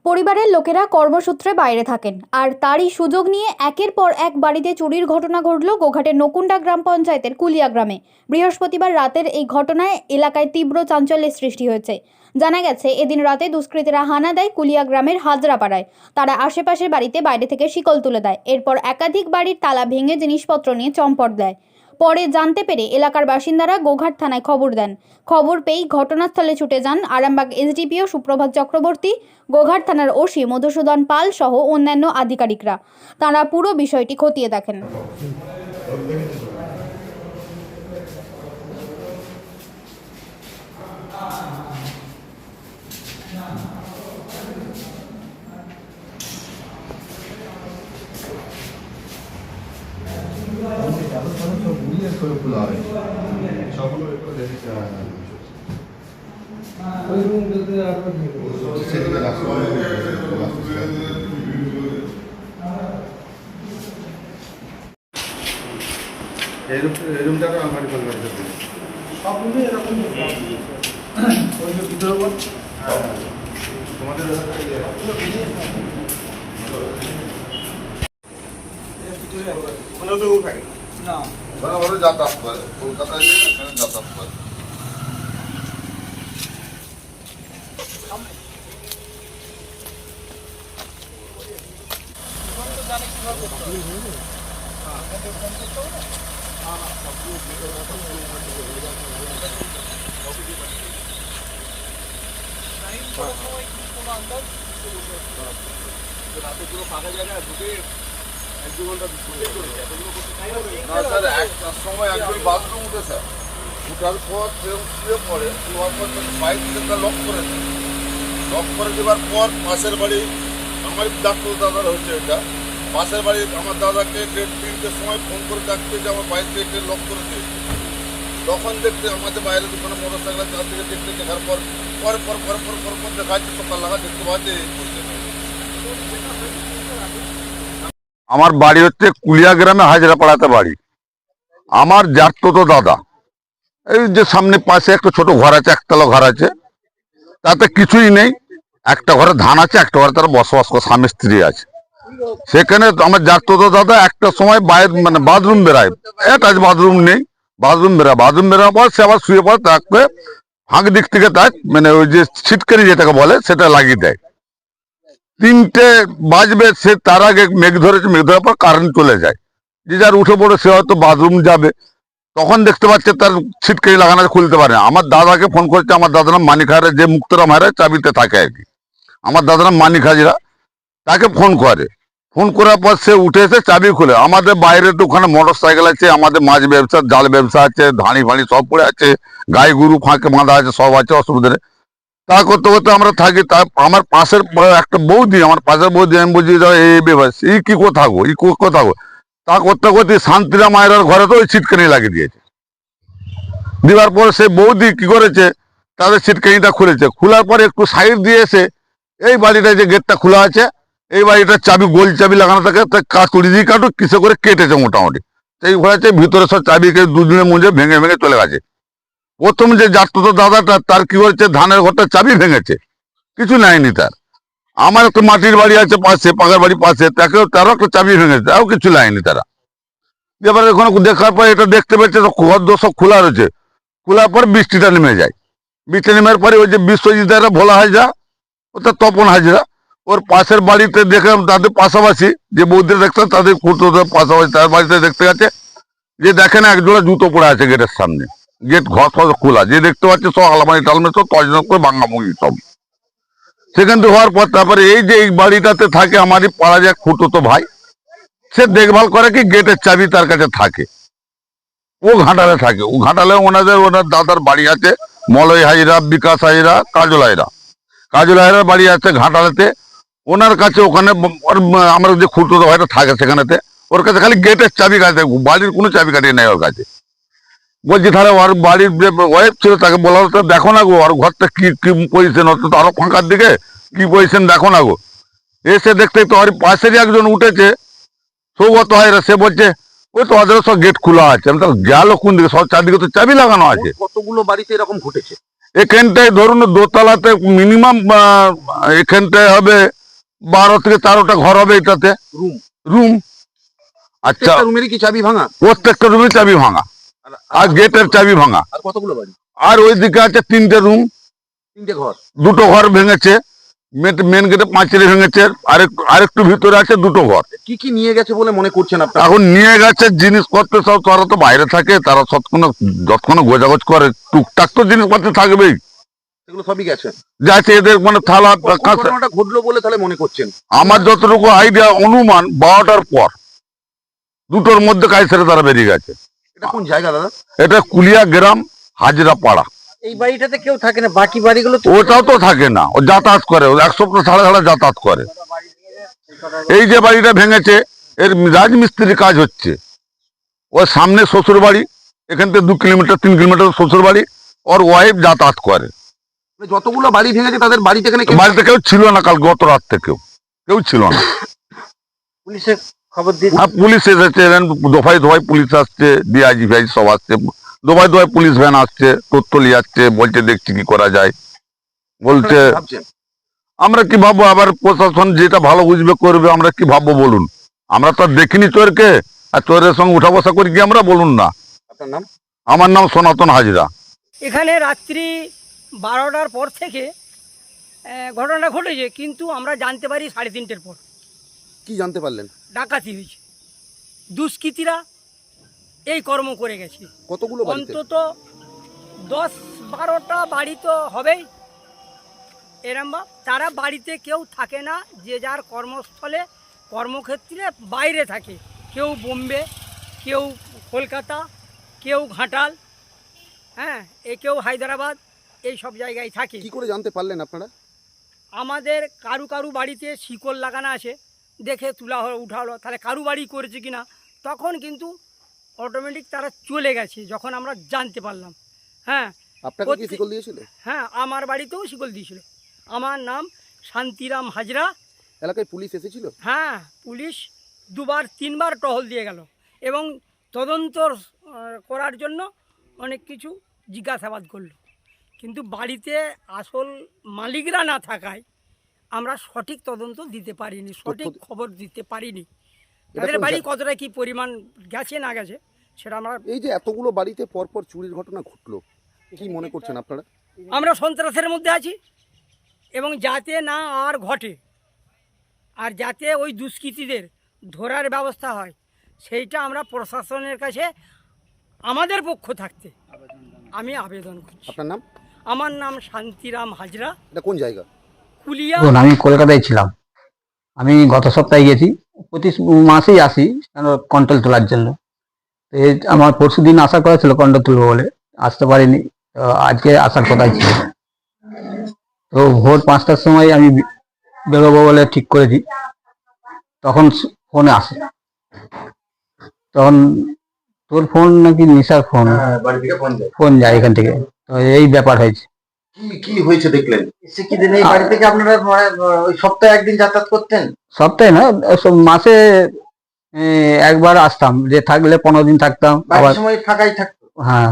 পরিবারের লোকেরা কর্মসূত্রে বাইরে থাকেন, আর তারই সুযোগ নিয়ে একের পর এক বাড়িতে চুরির ঘটনা ঘটল গোঘাটের নকুন্ডা গ্রাম পঞ্চায়েতের কুলিয়া গ্রামে। বৃহস্পতিবার রাতের এই ঘটনায় এলাকায় তীব্র চাঞ্চল্যের সৃষ্টি হয়েছে। জানা গেছে, এদিন রাতে দুষ্কৃতীরা হানা দেয় কুলিয়া গ্রামের হাজরাপাড়ায়। তারা আশেপাশের বাড়িতে বাইরে থেকে শিকল তুলে দেয়। এরপর একাধিক বাড়ির তালা ভেঙে জিনিসপত্র নিয়ে চম্পট দেয়। পরে জানতে পেরে এলাকার বাসিন্দারা গোঘাট থানায় খবর দেন। খবর পেয়েই ঘটনাস্থলে ছুটে যান আরামবাগ এসডিপিও সুপ্রভাত চক্রবর্তী, গোঘাট থানার ওসি মধুসূদন পাল সহ অন্যান্য আধিকারিকরা। তারা পুরো বিষয়টি খতিয়ে দেখেন। যাতায়াত করে কলকাতায় যাতায়াত করে। একটার সময় একজন বাথরুম উঠেছে, উঠার পর শুয়ে পড়ে, শোয়ার পর বাইক থেকে লক করেছে। লক করে দেওয়ার পর পাশের বাড়ি আমার ডাক্তার দাদার হচ্ছে এটা, পাশের বাড়ি আমার দাদাকে 3টের সময় ফোন করে ডাকতে যে আমার বাইক থেকে লক করে দিয়েছে। তখন দেখতে আমাদের বাইরে দোকানে মোটর সাইকেল চার দিকে দেখতে দেখার পর পর পর পর পর পর পর দেখা যাচ্ছে সকাল লাগা দেখতে পাচ্ছে। আমার বাড়ি হচ্ছে কুলিয়া গ্রামে হাজরাপাড়াতে বাড়ি। আমার জাততো দাদা, এই যে সামনে পাশে একটা ছোট ঘর আছে, একতলা ঘর আছে, তাতে কিছুই নেই। একটা ঘরে ধান আছে, একটা ঘরে তারা বসবাস করে, স্বামী স্ত্রী আছে। সেখানে আমার জাততো দাদা একটা সময় বাইরে মানে বাথরুম বেরায়, এটা বাথরুম নেই, বাথরুম বেরার পর সে আবার শুয়ে পড়ে, তাকে ফাঁক দিক থেকে তার মানে ওই যে ছিটকারি যেটাকে বলে সেটা লাগিয়ে দেয়। 3টে বাজবে, সে তার আগে মেঘ ধরেছে, মেঘ ধরার পর কারেন্ট চলে যায়। যে যার উঠে পড়ে সে হয়তো বাথরুম যাবে, তখন দেখতে পাচ্ছে তার ছিটকারি লাগানো খুলতে পারে না। আমার দাদাকে ফোন করেছে, আমার দাদার নাম মানিক হাজরা, যে মুক্তরাম হাজরা চাবিতে থাকে আর কি, আমার দাদার নাম মানিক হাজরা। তাকে ফোন করে, ফোন করার পর সে উঠে এসে চাবি খুলে, আমাদের বাইরে তো ওখানে মোটর সাইকেল আছে, আমাদের মাছ ব্যবসা, জাল ব্যবসা আছে, ধানি ফানি সব পড়ে আছে, গাই গরু ফাঁকে বাঁধা আছে, সব আছে, অসুবিধা নেই। তা করতে করতে আমরা থাকি। তা আমার পাশের একটা বৌদি, আমার পাশের বৌদি, আমি বলছি এই বেবাস ই কি থাকবো, ই থাকবো। তা করতে করতে শান্তিরাম মায়ের ঘরে তো ওই ছিটকানি লাগিয়ে দিয়েছে। দেওয়ার পরে সে বৌদি কি করেছে, তাদের ছিটকানিটা খুলেছে। খোলার পরে একটু সাইড দিয়ে এসে এই বাড়িটা যে গেটটা খোলা আছে, এই বাড়িটার চাবি গোল চাবি লাগানো থাকে, কাটুরি দিয়ে কাটুক কিসে করে কেটেছে মোটামুটি। সেই ঘরেছে ভিতরে সব চাবিকে দুদিনে মুঞ্জে ভেঙে ভেঙে চলে গেছে। প্রথম যে জাততো দাদাটা, তার কি করেছে, ধানের ঘরটা চাবি ভেঙেছে, কিছু নেয়নি তার। আমার একটা মাটির বাড়ি আছে পাশে, পাকার বাড়ি পাশে, তারও একটা চাবি ভেঙেছে, তাও কিছু নেয়নি তারা। এবার ওখানে দেখার পর এটা দেখতে পেয়েছে ঘর দোর সব খোলা রয়েছে। খোলার পর বৃষ্টিটা নেমে যায়। বৃষ্টি নেমের পরে ওই যে বিশ্বজিৎ ভোলা হাজরা, ওটা তপন হাজরা, ওর পাশের বাড়িতে দেখে তাদের পাশাপাশি যে বৌদ্ধ দেখতেন, তাদের পাশাপাশি তার বাড়িতে দেখতে গেছে যে দেখেন একজোড়া জুতো পড়ে আছে গেটের সামনে। গেট ঘর সব খোলা, যে দেখতে পাচ্ছে সব আলমারি টালমারি সব তজন করে ভাঙাভাঙি সব। সেখান থেকে হওয়ার পর তারপরে এই যে এই বাড়িটাতে থাকে আমারই পাড়া যে খুঁটো ভাই, সে দেখভাল করে কি গেটের চাবি তার কাছে থাকে। ও ঘাটালে থাকে, ও ঘাটালে ওনার দাদার বাড়ি আছে, মলয় হাজরা, বিকাশ হাজরা, কাজল হাজরার বাড়ি আছে ঘাটালেতে। ওনার কাছে ওখানে আমার যে খুঁটো ভাইটা থাকে সেখানেতে, ওর কাছে খালি গেটের চাবি কাটে, বাড়ির কোনো চাবি কাটিয়ে নেই ওর কাছে। বলছি তাহলে ওর বাড়ির যে ওয়াইফ ছিল তাকে বলা হতো, দেখো না গো ওর ঘরটা কি কি পজিশন, হতো তো আরো ফাঁকার দিকে কি পজিশন দেখো না গো। এসে দেখতে তো ওর পাশেরই একজন উঠেছে, সৌগত হাজরা, সে বলছে ওই তো ওদের সব গেট খোলা আছে। আমি তো গেল কোন দিকে, সব চারদিকে তো চাবি লাগানো আছে। কতগুলো বাড়িতে এরকম ঘটেছে? এখানটায় ধরুন দোতলাতে মিনিমাম এখানটায় হবে 12 থেকে 13টা ঘর হবে এটাতে রুম রুম। আচ্ছা, রুমেরই কি চাবি ভাঙা? প্রত্যেকটা রুমে চাবি ভাঙা আর গেটের চাবি ভাঙা। আর কতগুলো বাড়ি? আর ওইদিকে আছে 3টে রুম, 3টে ঘর। 2টো ঘর ভেঙেছে, মেন গেটে পাঁচিলে ভেঙেছে, আরেকটু ভিতরে আছে 2টো ঘর। কি কি নিয়ে গেছে বলে মনে করছেন আপনারা? এখন নিয়ে গেছে জিনিসপত্র সব, তারা তো বাইরে থাকে, তারা যতক্ষণ গোজাগোজ করে টুকটাক তো জিনিসপত্র থাকবেই, সেগুলো সবই গেছে। যাচ্ছে এদের মানে থালা কাঁসা। ঘটনাটা ঘটলো বলে তাহলে মনে করছেন? আমার যতটুকু আইডিয়া অনুমান 12টার পর 2টোর মধ্যে কাজ সেরে তারা বেরিয়ে গেছে। এটা কোন জায়গা দাদা? এটা কুলিয়া গ্রাম, হাজরা পাড়া। এই বাড়িটাতে কেউ থাকে না, বাকি বাড়িগুলো তো ওটাও তো থাকে না, ও যাতায়াত করে, ও 1 সপ্তাহ ছাড়া ছাড়া যাতায়াত করে। এই যে বাড়িটা ভেঙেছে এর রাজমিস্ত্রির কাজ হচ্ছে, ওর সামনে শ্বশুর বাড়ি, এখান থেকে 2 কিলোমিটার 3 কিলোমিটার শ্বশুর বাড়ি, ওর ওয়াইফ যাতায়াত করে। মানে যতগুলো বাড়ি ভেঙেছে তাদের বাড়িতে এখানে বাড়িতে কেউ ছিল না, কাল গত রাত থেকেও কেউ ছিল না। পুলিশে খবর দিয়ে আর পুলিশ এসেছে, দফায় দফায় পুলিশ আসছে, ডিআইজি ফাইজি সব আসছে, দফায় দফায় পুলিশ ভ্যান আসছে, তথ্য নিয়ে যাচ্ছে, বলছে দেখছি কি করা যায়। বলছে ভাবছেন? আমরা কি ভাববো, আবার প্রশাসন যেটা ভালো বুঝবে করবে, আমরা কি ভাববো বলুন? আমরা তো আর দেখিনি চোরকে, আর চোরের সঙ্গে উঠা বসা করি কি আমরা, বলুন না। আপনার নাম? আমার নাম সনাতন হাজরা। এখানে রাত্রি 12টার পর থেকে ঘটনাটা ঘটেছে, কিন্তু আমরা জানতে পারি 3:30টার পর কি জানতে পারলেন? ডাকাতি হয়েছে, দুষ্কৃতীরা এই কর্ম করে গেছে। কতগুলো বাড়িতে? অন্তত 10-12টা বাড়ি তো হবেই। এরম তারা বাড়িতে কেউ থাকে না, যে যার কর্মস্থলে কর্মক্ষেত্রে বাইরে থাকে, কেউ বোম্বে, কেউ কলকাতা, কেউ ঘাটাল, হ্যাঁ, কেউ হায়দ্রাবাদ, এই সব জায়গায় থাকে। কি করে জানতে পারলেন আপনারা? আমাদের কারু কারু বাড়িতে শিকল লাগানো আছে, দেখে তোলা হলো, উঠা হলো, তাহলে কারু বাড়ি করেছে কিনা, তখন কিন্তু অটোমেটিক তারা চলে গেছে যখন আমরা জানতে পারলাম। হ্যাঁ আপনাকে কি শিকল দিয়েছিল? হ্যাঁ, আমার বাড়িতেও শিকল দিয়েছিল। আমার নাম শান্তিরাম হাজরা। এলাকায় পুলিশ এসেছিল? হ্যাঁ, পুলিশ 2-3বার টহল দিয়ে গেল এবং তদন্ত করার জন্য অনেক কিছু জিজ্ঞাসাবাদ করলো, কিন্তু বাড়িতে আসল মালিকরা না থাকায় আমরা সঠিক তদন্ত দিতে পারিনি, সঠিক খবর দিতে পারিনি। তাদের বাড়ি কতটা কি পরিমাণ গেছে না গেছে সেটা আমরা। এই যে এতগুলো বাড়িতে পরপর চুরির ঘটনা ঘটলো, কি মনে করছেন আপনারা? আমরা সন্ত্রাসের মধ্যে আছি, এবং যাতে না আর ঘটে, আর যাতে ওই দুষ্কৃতীদের ধরার ব্যবস্থা হয়, সেইটা আমরা প্রশাসনের কাছে আমাদের পক্ষ থাকতে আমি আবেদন করছি। আপনার নাম? আমার নাম শান্তিরাম হাজরা। এটা কোন জায়গা? কুলিয়া। আমি কলকাতায় ছিলাম, আমি গত সপ্তাহে গেছি, প্রতি মাসেই আসি কন্ট্রোল তোলার জন্য। তো আমার পরশু দিন আসার কথা ছিল কন্ট্রোল তুলবো বলে, আসতে পারিনি, তো আজকে আসার কথা ছিল। তো ভোর 5টার সময় আমি বেরোবো বলে ঠিক করেছি, তখন ফোনে আসে, তখন তোর ফোন নাকি নিশার ফোন, ফোন যায় এখান থেকে। তো এই ব্যাপার হয়েছে। কি হয়েছে দেখলেন? এসে কি দিন এই বাড়ি থেকে আপনারা মানে ওই সপ্তাহে একদিন যাতায়াত করতেন? সপ্তাহে না, মাসে একবার আসতাম, যে থাকলে 15 দিন থাকতাম, আবার বাড়ির সময় ফাঁকাই থাকতো? হ্যাঁ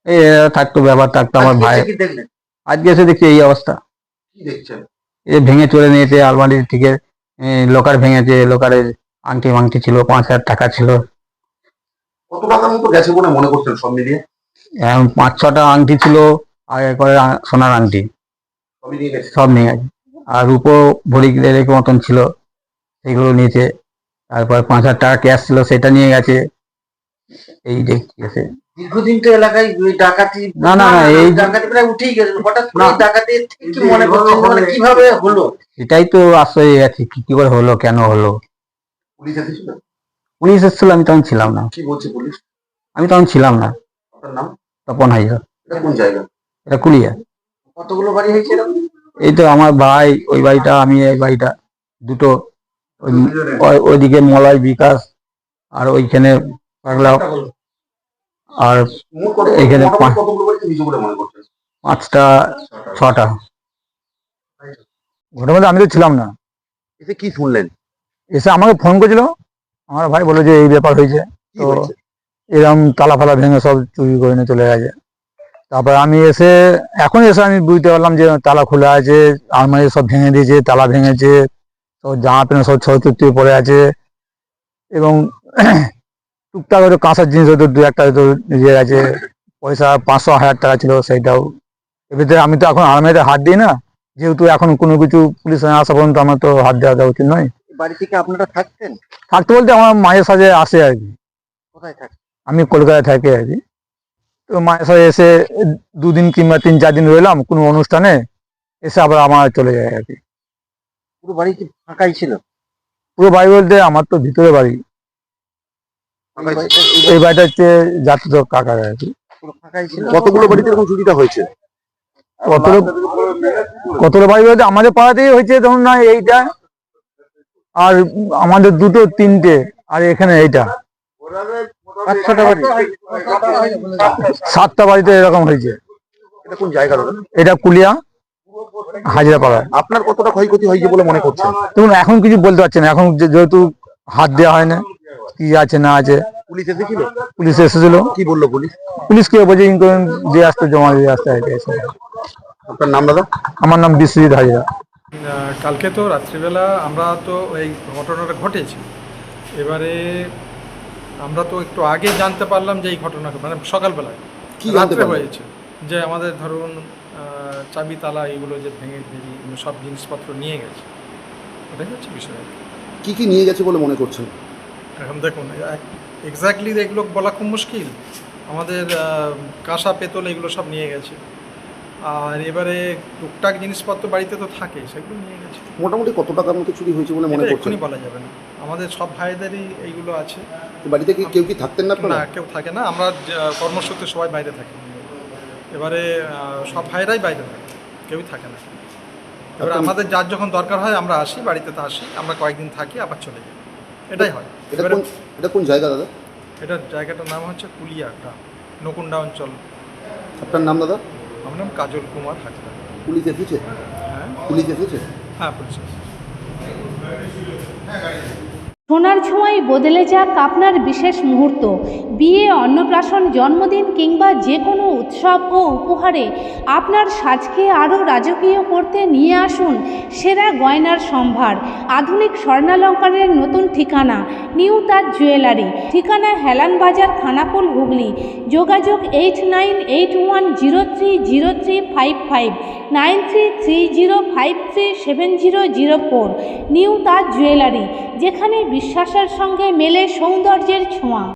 এই থাকতো, ব্যাপার থাকতো আমার আজকে ভাই। এসে কি দেখলেন? আজকে এসে দেখছি এই অবস্থা, কি দেখছেন? এই ভেঙে চলে নিয়েছে, আলমারি থেকে লোকার ভেঙেছে, লোকারের আংটি মাংটি ছিল, 5,000 টাকা ছিল, কত টাকার মতো গেছে বলে মনে করছেন সব মিলিয়ে? 5-6টা আংটি ছিল, আর করে সোনার আংটি সবই নিয়ে গেছে? সব নিয়ে গেছে। আর রূপো ভরি রেখে মতন ছিল, সেগুলো নিয়েছে। তারপর 5,000 টাকা ক্যাশ ছিল, সেটা নিয়ে গেছে। এই দেখছে দীর্ঘদিন তো এলাকায় ওই ডাকাতি, না, না, না, এই ডাকাতি প্রায় উঠেই গেছে, হঠাৎ করে না। এই ডাকাতি কি মনে করছেন, মানে কিভাবে হলো? এটাই তো আশ্চর্য হয়ে গেছে, কি করে হলো, কেন হলো। পুলিশ এসেছিল? পুলিশ এসেছিল, আমি তখন ছিলাম না, কি বলছে পুলিশ? আমি তখন ছিলাম না। আপনার নাম? তপন হাজরা। এটা কোন জায়গা? এটা কুলিয়া। কতগুলো বাড়ি হয়েছে এরকম? এই তো আমার ভাই ওই বাড়িটা, আমি এই বাড়িটা, দুটো। ওইদিকে মলয় বিকাশ, আর ওইখানে পাগলা, আর এখানে কতগুলো বাড়িতে নিচু বলে মনে করছেন? 5টা 6টা। ওটার মধ্যে আমি তো ছিলাম না। এসে কি শুনলেন? এসে আমাকে ফোন করেছিল, আমার ভাই বলে যে এই ব্যাপার হয়েছে, কি তো হয়েছে? এরকম তালা ফালা ভেঙে সব চুরি করে নিয়ে চলে গেছে। তারপর আমি এখন এসে আমি বুঝতে পারলাম যে তালা খোলা আছে, আলমারি সব ভেঙে দিয়েছে, তালা ভেঙেছে, সব জামা প্যান্ট সব ছড়িয়ে পড়ে আছে, এবং টুকটাক হয়তো কাঁসার জিনিস হয়তো দু একটা হয়তো ইয়ে আছে, পয়সা 500-1000 টাকা ছিল সেইটাও। এবারে আমি তো এখন আলমারিতে হাত দিই না, যেহেতু এখন কোনো কিছু পুলিশ আসা পর্যন্ত আমার তো হাত দেওয়া উচিত নয়। বাড়ি থেকে আপনারা থাকতেন? থাকতে বলতে আমার মায়ের সাথে আসে আর কি, কোথায় থাকতেন? আমি কলকাতায় থাকি আর কি। তো মায়ের সাথে এসে 2 দিন কিংবা 3-4 দিন রইলাম কোনো অনুষ্ঠানে, এসে আবার আমার চলে যায় আর কি। পুরো বাড়ি কি ফাঁকাই ছিল? পুরো বাড়ি বলতে আমার তো ভিতরে বাড়ি, এই বাড়িটা হচ্ছে জাতীয় কাকার আর কি। পুরো ফাঁকাই ছিল। কতগুলো বাড়িতে এরকম চুরিটা হয়েছে? কতগুলো বাড়ি বলতে আমাদের পাড়াতেই হয়েছে, ধরুন না এইটা, আর আমাদের 2-3টে, আর এখানে এইটা 5-6টা বাড়ি? 7টা বাড়িতে এরকম হয়েছে। এটা কোন জায়গা দাদা? এটা কুলিয়া হাজিরাপাড়ায়। আপনার কতটা ক্ষয়ক্ষতি হয়েছে বলে মনে করছেন? দেখুন এখন কিছু বলতে পারছি না, এখন যেহেতু হাত দেওয়া হয় না, কি আছে না আছে। পুলিশ এসেছিল? পুলিশ এসেছিল। কি বললো পুলিশ? পুলিশকে বলছে ইনকোয়ারি দিয়ে আসতে, জমা দিয়ে আসতে এসে। আপনার নাম দাদা? আমার নাম বিশ্বজিৎ হাজিরা। কালকে তো রাত্রিবেলা আমরা তো এই ঘটনাটা ঘটেছে, এবারে আমরা তো একটু আগে জানতে পারলাম যে এই ঘটনাটা মানে সকালবেলায় কি জানতে রাত্রে পারলেন? হয়েছে, যে আমাদের ধরুন চাবি তালা এগুলো যে ভেঙে সব জিনিসপত্র নিয়ে গেছে, ওটাই হচ্ছে বিষয়। কি কি নিয়ে গেছে বলে মনে করছেন? এখন দেখুন এক্স্যাক্টলি এগুলো বলা খুব মুশকিল। আমাদের কাঁসা পেতল এগুলো সব নিয়ে গেছে, আর এবারে টুকটাক জিনিসপত্র বাড়িতে তো থাকে, সেগুলো নিয়ে গেছে। মোটামুটি কত টাকার মতো চুরি হয়েছে বলে মনে এটা করছেন? এক্ষুনি বলা যাবে না, আমাদের সব ভাইদেরই এইগুলো আছে। বাড়িতে কি কেউ কি থাকতেন না না, আপনারা? কেউ থাকে না, আমরা কর্মসূত্রে সবাই বাইরে থাকি। এবারে সব ভাইরাই বাইরে থাকে, কেউই থাকে না। এবারে আমাদের যার যখন দরকার হয় আমরা আসি, বাড়িতে তো আসি, আমরা কয়েকদিন থাকি আবার চলে যাই, এটাই হয়। এবারে এটা কোন জায়গা দাদা? এটার জায়গাটার নাম হচ্ছে কুলিয়াটা, নকুন্ডা অঞ্চল। আপনার নাম দাদা? আমার নাম কাজল কুমার হাজরা। পুলিশ এসেছে? হ্যাঁ পুলিশ এসেছে? হ্যাঁ, পুলিশ এসেছে। সোনার ছোঁয়ায় বদলে যাক আপনার বিশেষ মুহূর্ত। বিয়ে, অন্নপ্রাশন, জন্মদিন কিংবা যে কোনো উৎসব ও উপহারে আপনার সাজকে আরও রাজকীয় করতে নিয়ে আসুন সেরা গয়নার সম্ভার। আধুনিক স্বর্ণালঙ্কারের নতুন ঠিকানা নিউ তাজ জুয়েলারি। ঠিকানা হেলান বাজার, খানাকুল, হুগলি। যোগাযোগ 8981030355, 9330537004। নিউ তাজ জুয়েলারি, যেখানে বিশ্বাসের সঙ্গে মেলে সৌন্দর্যের ছোঁয়া।